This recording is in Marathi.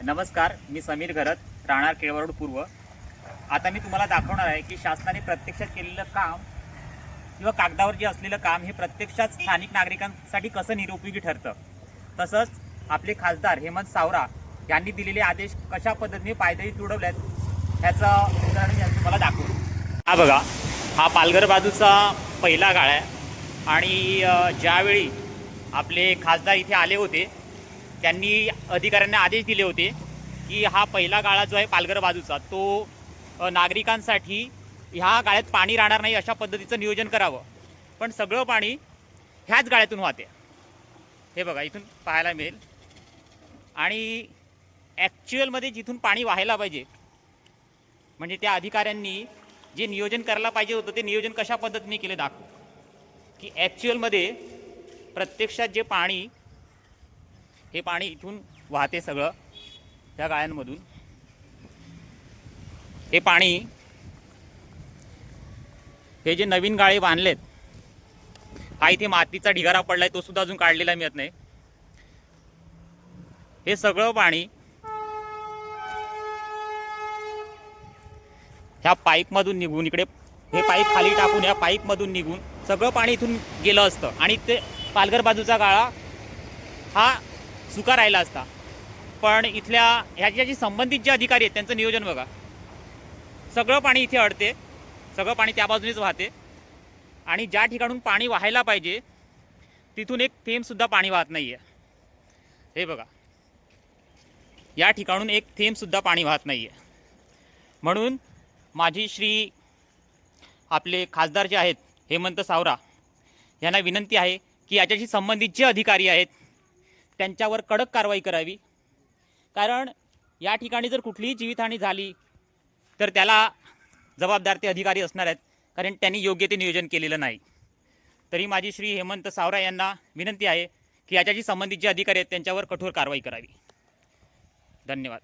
नमस्कार, मी समीर घरत, राहणार केळवरोड पूर्व. आता मी तुम्हाला दाखवणार आहे की शासनाने प्रत्यक्षात केलेलं काम किंवा कागदावर जे असलेलं काम हे प्रत्यक्षात स्थानिक नागरिकांसाठी कसं निरुपयोगी ठरतं. तसंच आपले खासदार हेमंत सावरा यांनी दिलेले आदेश कशा पद्धतीने पायदळी तुडवल्यात ह्याचं उदाहरण मी तुम्हाला दाखवतो. हा बघा, हा पालघर बाजूचा पहिला गाळा आहे आणि ज्यावेळी आपले खासदार इथे आले होते त्यांनी अधिकाऱ्यांना आदेश दिले होते की हा पहिला गाळा जो आहे पालघर बाजूचा तो नागरिकांसाठी ह्या गाळ्यात पाणी राहणार नाही अशा पद्धतीचं नियोजन करावं. पण सगळं पाणी ह्याच गाळ्यातून वाहते. हे बघा, इथून पाहायला मिळेल. आणि ॲक्च्युअलमध्ये जिथून पाणी वाहायला पाहिजे म्हणजे त्या अधिकाऱ्यांनी जे नियोजन करायला पाहिजे होतं ते नियोजन कशा पद्धतीने केले दाखवू की ॲक्च्युअलमध्ये प्रत्यक्षात जे पाणी हे पाणी इथून वाहते सगळं त्या गाळ्यांमधून. हे पाणी हे जे नवीन गाळे बांधलेत, हा इथे मातीचा ढिगारा पडलाय तो सुद्धा अजून काढलेला मिळत नाही. हे सगळं पाणी ह्या पाईपमधून निघून इकडे हे पाईप खाली टाकून या पाईपमधून निघून सगळं पाणी इथून गेलं असतं आणि ते पालघर बाजूचा गाळा हा सुका राहिला असता. पण इथल्या ह्याच्याशी संबंधित जे अधिकारी आहेत त्यांचं नियोजन बघा. सगळं पाणी इथे अडते, सगळं पाणी त्या बाजूनेच वाहते आणि ज्या ठिकाणून पाणी वाहायला पाहिजे तिथून एक थेंबसुद्धा पाणी वाहत नाही आहे. हे बघा, या ठिकाणून एक थेंबसुद्धा पाणी वाहत नाही आहे. म्हणून माझी श्री आपले खासदार जे आहेत हेमंत सावरा यांना विनंती आहे की याच्याशी संबंधित जे अधिकारी आहेत त्यांच्यावर कडक कारवाई करावी. कारण या ठिकाणी जर कुठलीही जीवितहानी झाली तर त्याला जबाबदार ते अधिकारी असणार आहेत, कारण त्यांनी योग्य ते नियोजन केलेलं नाही. तरी माझी श्री हेमंत सावरा यांना विनंती आहे की याच्याशी संबंधित जे अधिकारी आहेत त्यांच्यावर कठोर कारवाई करावी. धन्यवाद.